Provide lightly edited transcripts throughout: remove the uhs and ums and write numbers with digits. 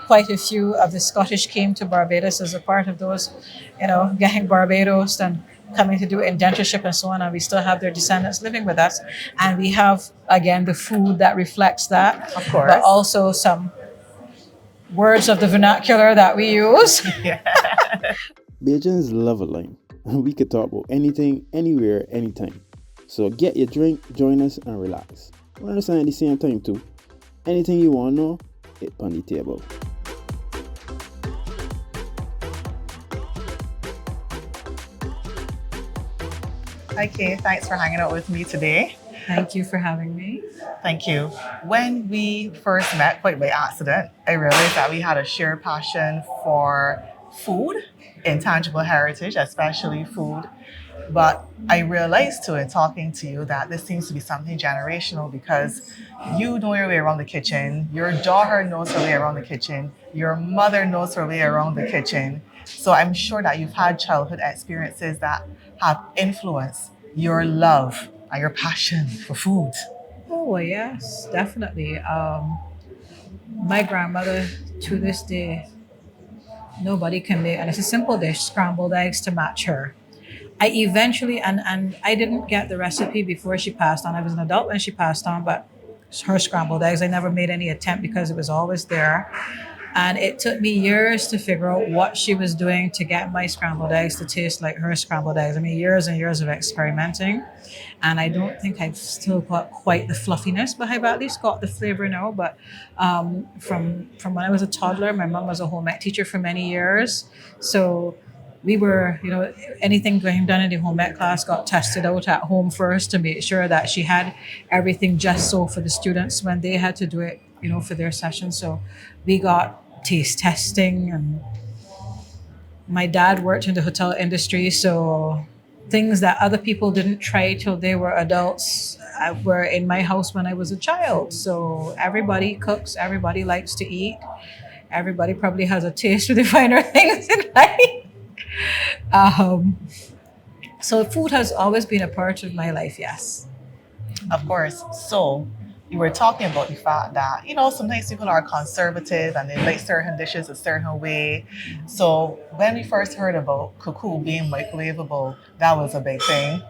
quite a few of the Scottish came to Barbados as a part of those, getting Barbados and coming to do indentureship and so on. And we still have their descendants living with us. And we have, again, the food that reflects that, Of but course. also some words of the vernacular that we use. Yeah. Bajans love a line. We could talk about anything, anywhere, anytime. So get your drink, join us, and relax. We understand at the same time too. Anything you want to know, it's on the table. Hi, Kaye. Thanks for hanging out with me today. Thank you for having me. Thank you. When we first met, quite by accident, I realized that we had a shared passion for food, intangible heritage, especially food. But I realized too in talking to you that this seems to be something generational because you know your way around the kitchen, your daughter knows her way around the kitchen, your mother knows her way around the kitchen. So I'm sure that you've had childhood experiences that have influenced your love and your passion for food. Oh, yes, definitely. My grandmother, to this day, nobody can make, and it's a simple dish, scrambled eggs to match her. I eventually, and I didn't get the recipe before she passed on. I was an adult when she passed on, but her scrambled eggs, I never made any attempt because it was always there. And it took me years to figure out what she was doing to get my scrambled eggs to taste like her scrambled eggs. I mean, years and years of experimenting. And I don't think I've still got quite the fluffiness, but I've at least got the flavor now. But from when I was a toddler, my mom was a home ec teacher for many years. So we were, anything going done in the home ec class got tested out at home first to make sure that she had everything just so for the students when they had to do it, for their session. So we got taste testing, and my dad worked in the hotel industry, so things that other people didn't try till they were adults were in my house when I was a child. So everybody cooks, everybody likes to eat, everybody probably has a taste for the finer things in life. So food has always been a part of my life, yes. Of course. So you were talking about the fact that, sometimes people are conservative and they like certain dishes a certain way. So when we first heard about cuckoo being microwavable, that was a big thing.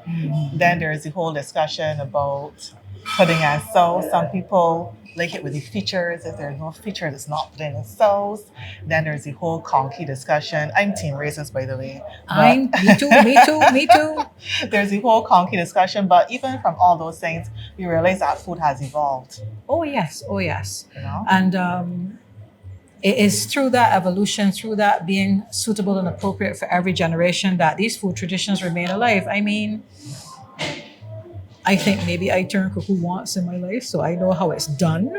Then there's the whole discussion about pudding and sauce. Some people like it with the features. If there's no features, it's not pudding and sauce. Then there's the whole conky discussion. I'm team raisins, by the way. Me too, me too, me too. There's the whole conky discussion. But even from all those things, we realize that food has evolved. Oh, yes, oh, yes. You know? And it is through that evolution, through that being suitable and appropriate for every generation, that these food traditions remain alive. I mean, I think maybe I turned cuckoo once in my life, so I know how it's done.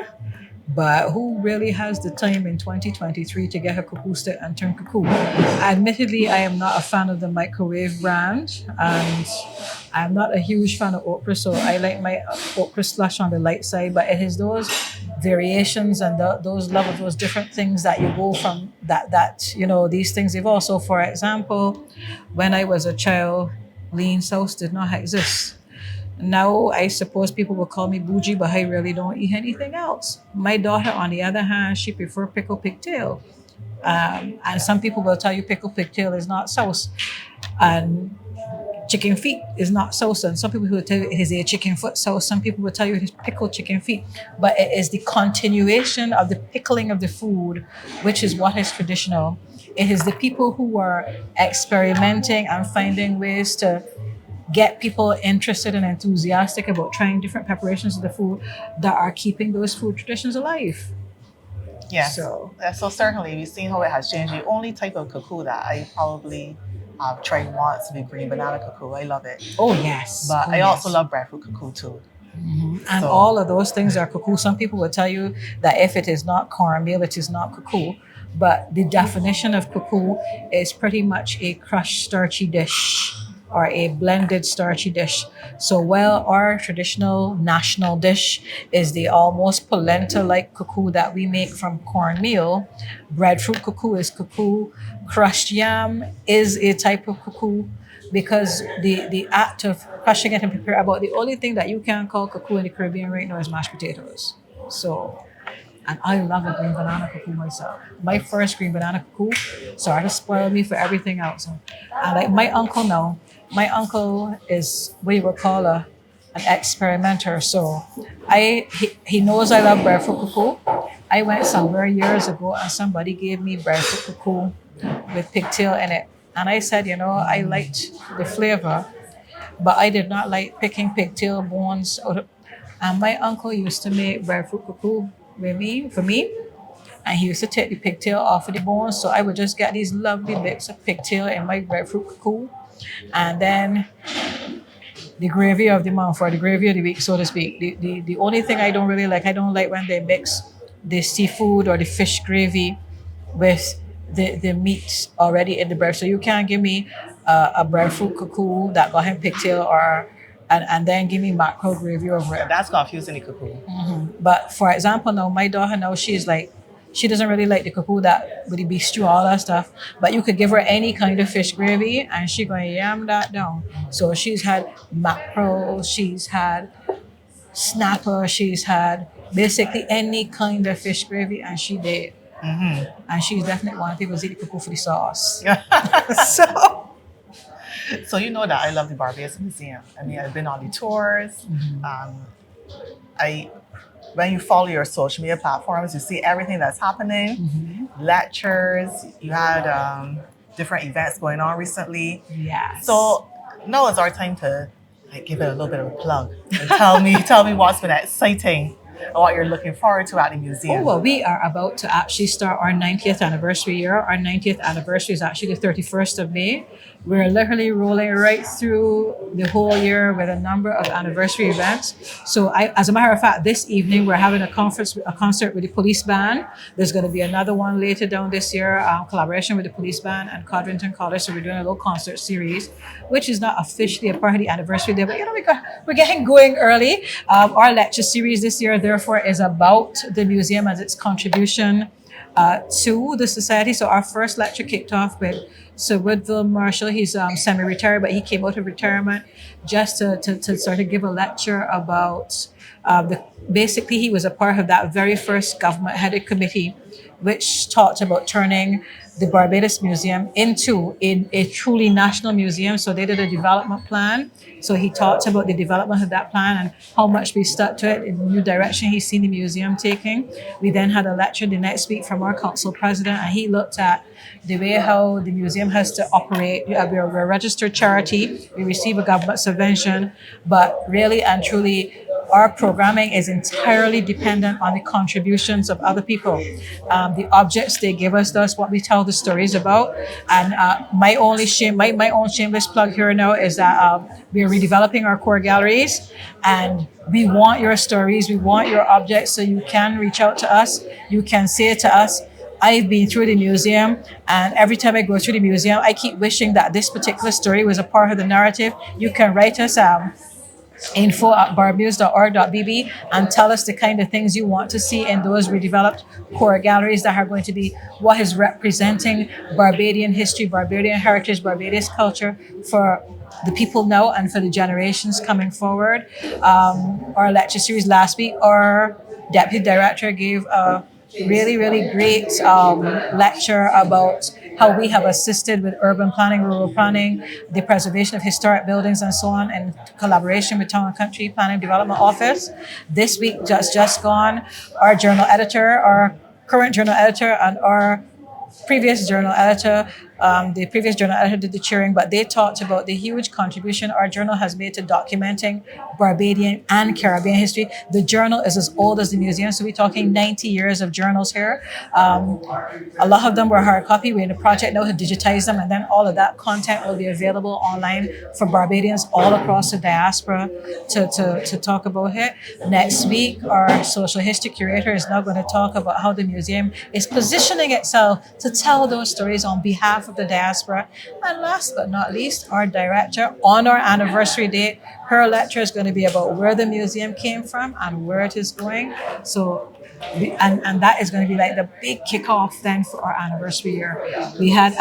But who really has the time in 2023 to get a cuckoo stick and turn cuckoo? Admittedly, I am not a fan of the microwave brand, and I'm not a huge fan of okra, so I like my okra slush on the light side. But it is those variations and those love of those different things that you go from these things evolve. So, for example, when I was a child, lean sauce did not exist. Now, I suppose people will call me bougie, but I really don't eat anything else. My daughter, on the other hand, she prefers pickled pigtail. And some people will tell you pickled pigtail is not sauce. And chicken feet is not sauce. And some people will tell you it is a chicken foot sauce. Some people will tell you it is pickled chicken feet. But it is the continuation of the pickling of the food, which is what is traditional. It is the people who are experimenting and finding ways to get people interested and enthusiastic about trying different preparations of the food that are keeping those food traditions alive. Yes. So Certainly we've seen how it has changed. The only type of cuckoo that I probably have tried once would be green banana cuckoo. I love it. oh yes. But Oh, I also yes. love breadfruit cuckoo too. And So- all of those things are cuckoo. Some people will tell you that if it is not cornmeal, it is not cuckoo. But the definition of cuckoo is pretty much a crushed starchy dish or a blended starchy dish. So while our traditional national dish is the almost polenta-like cuckoo that we make from cornmeal, breadfruit cuckoo is cuckoo, crushed yam is a type of cuckoo, because the act of crushing it and prepare about the only thing that you can call cuckoo in the Caribbean right now is mashed potatoes. So And I love a green banana cuckoo myself. My first green banana cuckoo started to spoil me for everything else. And like my uncle now, my uncle is what you would call an experimenter. So he knows I love breadfruit cuckoo. I went somewhere years ago and somebody gave me breadfruit cuckoo with pigtail in it. And I said, I liked the flavor, but I did not like picking pigtail bones out of. And my uncle used to make breadfruit cuckoo for me, and he used to take the pigtail off of the bones. So I would just get these lovely bits of pigtail in my breadfruit cuckoo, and then the gravy of the month or the gravy of the week, so to speak. The only thing I don't like when they mix the seafood or the fish gravy with the meat already in the bread. So you can't give me a breadfruit cuckoo that got him pigtail and then give me mackerel gravy over it. That's confusing the cuckoo. But for example, now my daughter now she's like, she doesn't really like the cuckoo that with the beef stew, all that stuff. But you could give her any kind of fish gravy and she gonna yam that down. So she's had mackerel, she's had snapper, she's had basically any kind of fish gravy and she did. And she's definitely one of the people who eat the cuckoo for the sauce. So So you know that I love the Barbados Museum. I mean, I've been on the tours. I when you follow your social media platforms, you see everything that's happening, lectures. You had different events going on recently. yes. So now is our time to give it a little bit of a plug and tell me what's been exciting and what you're looking forward to at the museum. Oh, well, we are about to actually start our 90th anniversary year. Our 90th anniversary is actually the 31st of May. We're literally rolling right through the whole year with a number of anniversary events. So as a matter of fact, this evening we're having a concert with the police band. There's going to be another one later down this year, collaboration with the police band and Codrington College. So we're doing a little concert series, which is not officially a part of the anniversary day, but we're getting going early. Our lecture series this year, therefore, is about the museum and its contribution to the society. So our first lecture kicked off with Sir Woodville Marshall. He's semi-retired, but he came out of retirement just to sort of give a lecture about basically he was a part of that very first government-headed committee which talked about turning the Barbados Museum into a truly national museum. So they did a development plan. So he talked about the development of that plan and how much we stuck to it in the new direction he's seen the museum taking. We then had a lecture the next week from our council president, and he looked at the way how the museum has to operate. We're a registered charity. We receive a government subvention, but really and truly, our programming is entirely dependent on the contributions of other people. The objects they give us, that's what we tell the stories about. And my own shameless plug here now is that we're redeveloping our core galleries, and we want your stories, we want your objects, so you can reach out to us. You can say to us, I've been through the museum, and every time I go through the museum, I keep wishing that this particular story was a part of the narrative. You can write us info@barbados.org.bb and tell us the kind of things you want to see in those redeveloped core galleries that are going to be what is representing Barbadian history, Barbadian heritage, Barbadian culture for the people now and for the generations coming forward. Our lecture series last week, our deputy director gave a really, really great lecture about how we have assisted with urban planning, rural planning, the preservation of historic buildings and so on in collaboration with Town and Country Planning Development Office. This week, just gone, our journal editor, our current journal editor and our previous journal editor, the previous journal editor did the cheering, but they talked about the huge contribution our journal has made to documenting Barbadian and Caribbean history. The journal is as old as the museum, so we're talking 90 years of journals here. A lot of them were hard copy. We're in a project now to digitize them, and then all of that content will be available online for Barbadians all across the diaspora to talk about it. Next week, our social history curator is now going to talk about how the museum is positioning itself to tell those stories on behalf of the diaspora. And last but not least, our director, on our anniversary date, her lecture is going to be about where the museum came from and where it is going. So and that is going to be like the big kickoff then for our anniversary year. We had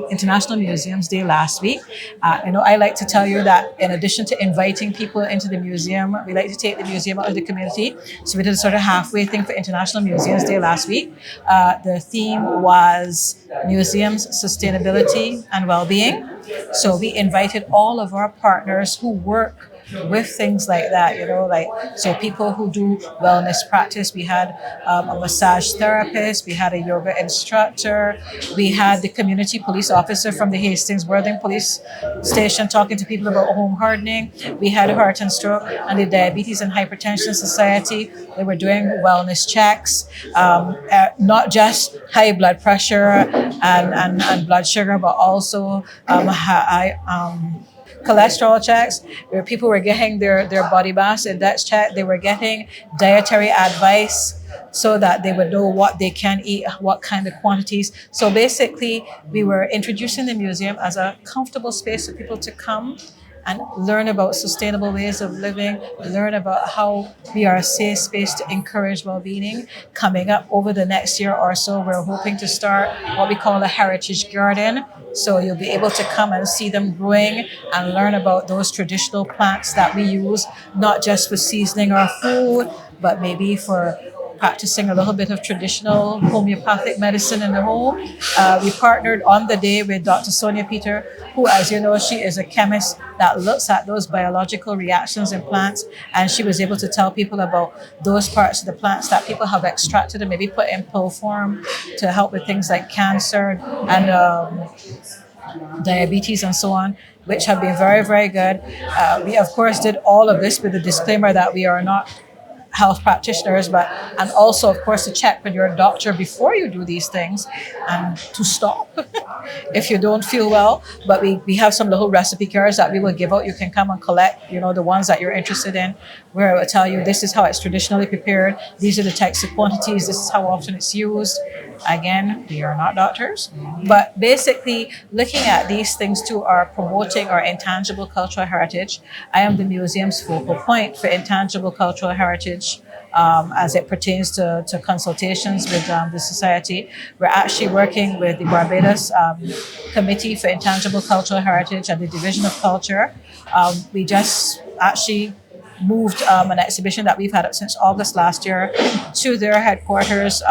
International Museums Day last week. I like to tell you that in addition to inviting people into the museum, we like to take the museum out of the community. So we did a sort of halfway thing for International Museums Day last week. The theme was museums, sustainability, and well-being. So we invited all of our partners who work with things like that, like so people who do wellness practice. We had a massage therapist, we had a yoga instructor, we had the community police officer from the Hastings Worthing Police Station talking to people about home hardening. We had Heart and Stroke and the Diabetes and Hypertension Society. They were doing wellness checks, not just high blood pressure and blood sugar, but also cholesterol checks, where people were getting their body mass index checked. They were getting dietary advice so that they would know what they can eat, what kind of quantities. So basically, we were introducing the museum as a comfortable space for people to come and learn about sustainable ways of living, learn about how we are a safe space to encourage well-being. Coming up over the next year or so, we're hoping to start what we call a heritage garden. So you'll be able to come and see them growing and learn about those traditional plants that we use, not just for seasoning our food, but maybe for practicing a little bit of traditional homeopathic medicine in the home. We partnered on the day with Dr. Sonia Peter, who, as you know, she is a chemist that looks at those biological reactions in plants. And she was able to tell people about those parts of the plants that people have extracted and maybe put in pill form to help with things like cancer and diabetes and so on, which have been very, very good. We, of course, did all of this with the disclaimer that we are not health practitioners, and also, of course, to check with your doctor before you do these things and to stop if you don't feel well. But we have some little recipe cards that we will give out. You can come and collect, the ones that you're interested in, where I will tell you this is how it's traditionally prepared. These are the types of quantities. This is how often it's used. Again, we are not doctors, but basically looking at these things too are promoting our intangible cultural heritage. I am the museum's focal point for intangible cultural heritage as it pertains to consultations with the society. We're actually working with the Barbados Committee for Intangible Cultural Heritage and the Division of Culture. We just actually moved an exhibition that we've had up since August last year to their headquarters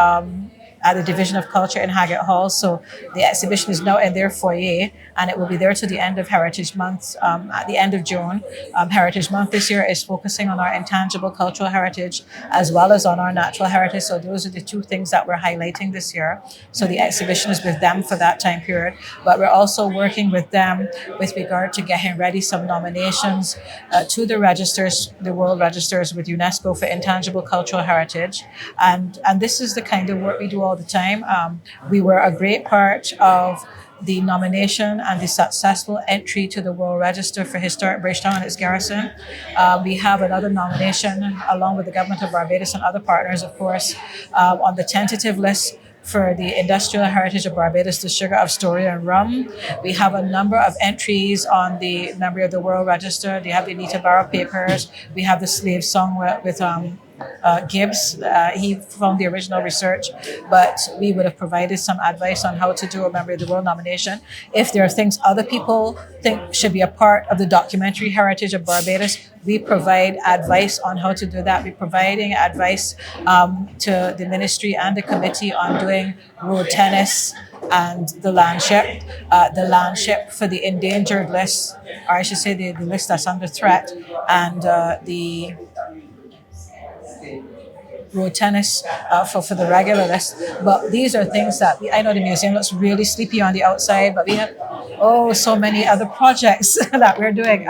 at the Division of Culture in Haggett Hall. So the exhibition is now in their foyer, and it will be there to the end of Heritage Month, at the end of June. Heritage Month this year is focusing on our intangible cultural heritage as well as on our natural heritage. So those are the two things that we're highlighting this year. So the exhibition is with them for that time period, but we're also working with them with regard to getting ready some nominations to the registers, the world registers with UNESCO for intangible cultural heritage. And this is the kind of work we do all the time. We were a great part of the nomination and the successful entry to the World Register for Historic Bridgetown and its garrison. We have another nomination along with the government of Barbados and other partners, of course, on the tentative list for the Industrial Heritage of Barbados, the Sugar of Story and Rum. We have a number of entries on the memory of the World Register. They have the Anita Barrow Papers. We have the Slave Song with Gibbs. He found the original research, but we would have provided some advice on how to do a Memory of the World nomination. If there are things other people think should be a part of the documentary heritage of Barbados, we provide advice on how to do that. We're providing advice to the ministry and the committee on doing road tennis and the landship. The landship for the endangered list, or I should say the list that's under threat, and the road tennis for the regular list. But these are things that I know the museum looks really sleepy on the outside, but we have so many other projects that we're doing.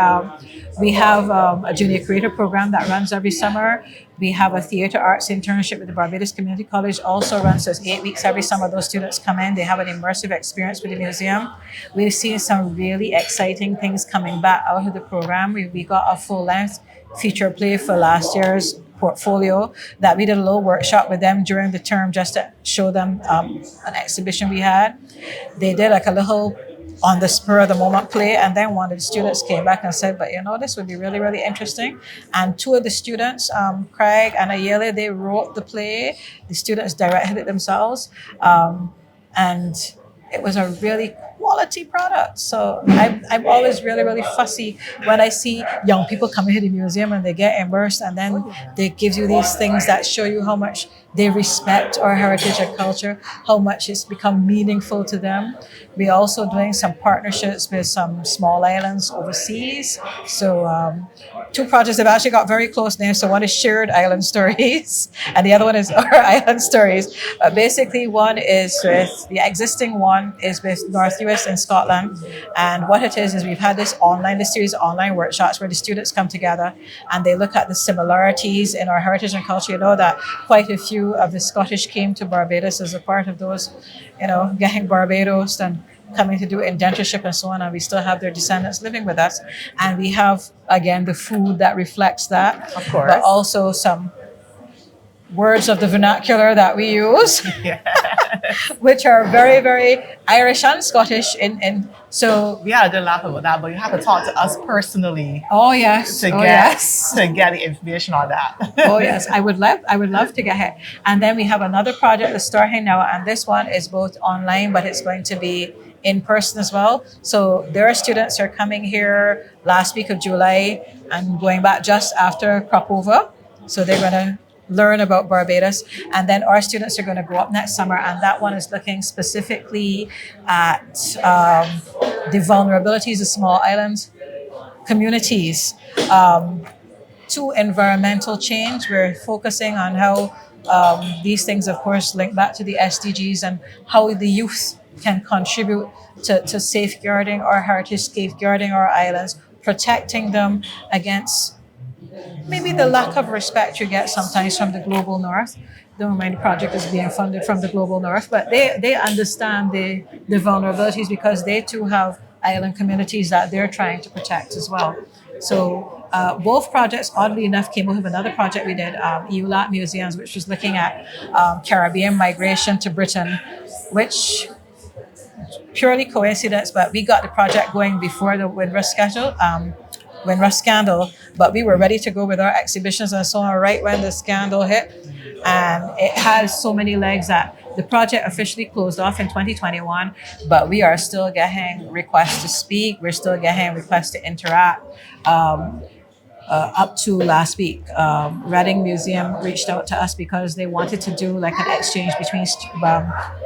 We have a junior creator program that runs every summer. We have a theater arts internship with the Barbados Community College, also runs, so it's 8 weeks every summer. Those students come in, they have an immersive experience with the museum. We've seen some really exciting things coming back out of the program. We got a full-length feature play for last year's portfolio that we did a little workshop with them during the term just to show them an exhibition we had. They did like a little on the spur of the moment play. And then one of the students came back and said, but this would be really, really interesting. And two of the students, Craig and Ayele, they wrote the play. The students directed it themselves. And it was a really quality product. So I'm always really, really fussy when I see young people coming to the museum and they get immersed, and then they give you these things that show you how much they respect our heritage and culture, how much it's become meaningful to them. We're also doing some partnerships with some small islands overseas. So two projects have actually got very close names. So one is Shared Island Stories and the other one is Our Island Stories. Basically, one is with the existing one is with North US in Scotland. And what it is we've had this series of online workshops where the students come together and they look at the similarities in our heritage and culture. You know that quite a few of the Scottish came to Barbados as a part of those, getting Barbados and coming to do indentureship and so on, and we still have their descendants living with us. And we have, again, the food that reflects that, Of course. but also some words of the vernacular that we use, which are very, very Irish and Scottish. So We had a good laugh about that, but you have to talk to us personally oh yes, to oh get yes. to get the information on that. Oh yes, I would love to get it. And then we have another project that's starting now, and this one is both online, but it's going to be in person as well. So there are students who are coming here last week of July and going back just after crop over. So they're going to learn about Barbados. And then our students are going to go up next summer, and that one is looking specifically at the vulnerabilities of small island communities to environmental change. We're focusing on how these things, of course, link back to the SDGs and how the youth can contribute to safeguarding our heritage, safeguarding our islands, protecting them against maybe the lack of respect you get sometimes from the global north. Don't mind the project is being funded from the global north, but they understand the vulnerabilities because they too have island communities that they're trying to protect as well. So both projects, oddly enough, came out of another project we did, EULAT Museums, which was looking at Caribbean migration to Britain, which purely coincidence, but we got the project going before the Windrush scandal, but we were ready to go with our exhibitions and so on right when the scandal hit. And it has so many legs that the project officially closed off in 2021, but we are still getting requests to speak. We're still getting requests to interact. Up to last week, Reading Museum reached out to us because they wanted to do like an exchange between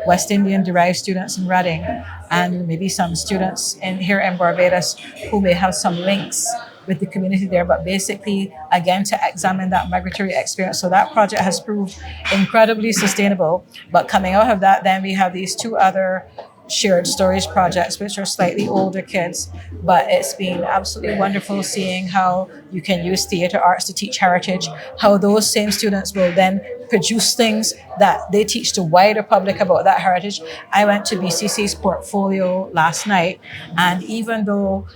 West Indian derived students in Reading and maybe some students here in Barbados who may have some links with the community there, but basically, again, to examine that migratory experience. So that project has proved incredibly sustainable. But coming out of that, then we have these two other shared stories projects, which are slightly older kids, but it's been absolutely wonderful seeing how you can use theater arts to teach heritage, how those same students will then produce things that they teach the wider public about that heritage. I went to BCC's portfolio last night, and even though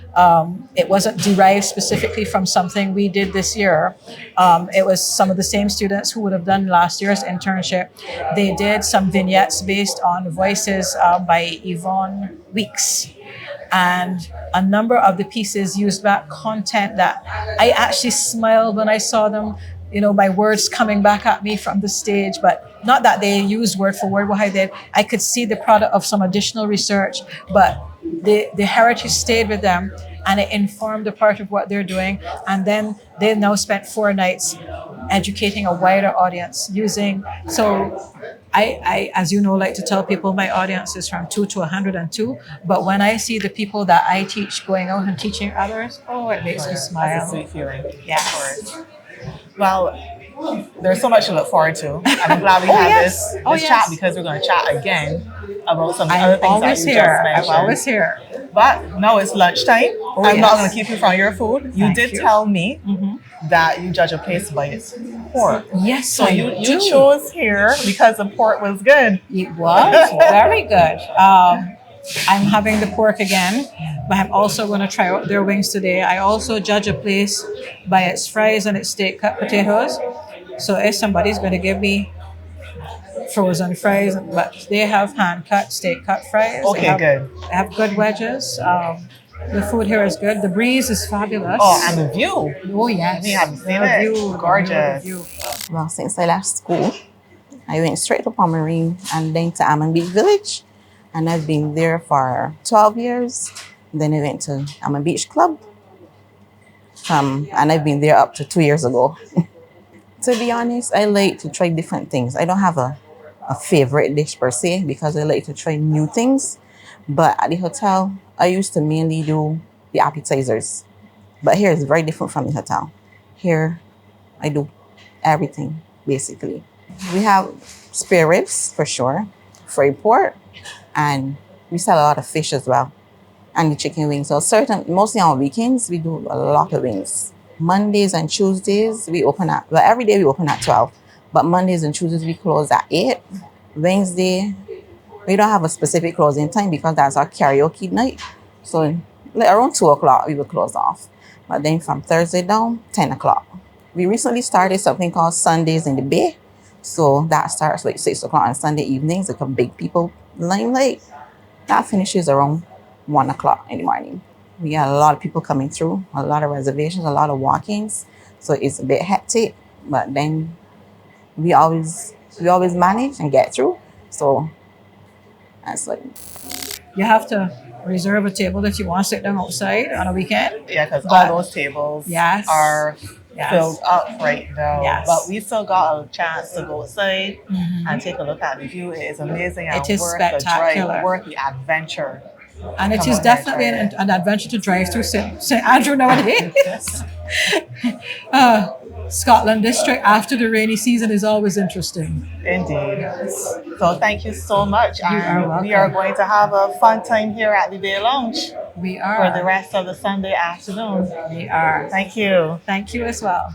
it wasn't derived specifically from something we did this year, it was some of the same students who would have done last year's internship. They did some vignettes based on voices by Yvonne Weeks. And a number of the pieces used back content that I actually smiled when I saw them, my words coming back at me from the stage, but not that they used word for word what I did. I could see the product of some additional research, but the heritage stayed with them and it informed a part of what they're doing. And then they now spent 4 nights educating a wider audience so I, as you know, like to tell people my audience is from 2 to 102. But when I see the people that I teach going out and teaching others, it makes me smile. That's a sweet feeling. Yes. Well, there's so much to look forward to. I'm glad we had this chat because we're going to chat again about some of the other things that you just mentioned. I'm always here. But now it's lunchtime. I'm not going to keep you from your food. You did tell me that you judge a place by its pork. Yes, so you chose here because the pork was good. It was very good. I'm having the pork again, but I'm also going to try out their wings today. I also judge a place by its fries and its steak cut potatoes. So if somebody's going to give me frozen fries, but they have hand cut, steak cut fries. Okay, good. They have good wedges. The food here is good. The breeze is fabulous. Oh, and the view. Oh yes, We haven't seen the it. view, Gorgeous. the view. Well, since I left school, I went straight to Pomerine and then to Almond Beach Village. And I've been there for 12 years. Then I went to Almond Beach Club. And I've been there up to 2 years ago. To be honest, I like to try different things. I don't have a favorite dish per se because I like to try new things. But at the hotel, I used to mainly do the appetizers. But here is very different from the hotel. Here, I do everything, basically. We have spare ribs, for sure, fried pork, and we sell a lot of fish as well, and the chicken wings. So mostly on weekends, we do a lot of wings. Mondays and Tuesdays, every day we open at 12, but Mondays and Tuesdays, we close at 8. Wednesday, we don't have a specific closing time because that's our karaoke night. So like around 2 o'clock, we will close off. But then from Thursday down, 10 o'clock. We recently started something called Sundays in the Bay. So that starts like 6 o'clock on Sunday evenings, like a big people limelight. That finishes around 1 o'clock in the morning. We got a lot of people coming through, a lot of reservations, a lot of walk-ins. So it's a bit hectic, but then we always manage and get through. So that's like... You have to reserve a table if you want to sit down outside on a weekend. Yeah, because But- all those tables Yes. are Yes. filled up right now. Yes. But we still got a chance to go outside and take a look at the view. It is amazing and It is worth spectacular. the drive, worth the adventure. And it Come is on, let's definitely try it. an adventure to drive through St. Andrew nowadays. Scotland district after the rainy season is always interesting. Indeed. So thank you so much. are And we welcome. are going to have a fun time here at the Bay Lounge We for are. the rest of the Sunday afternoon. We are. Thank you. Thank you as well.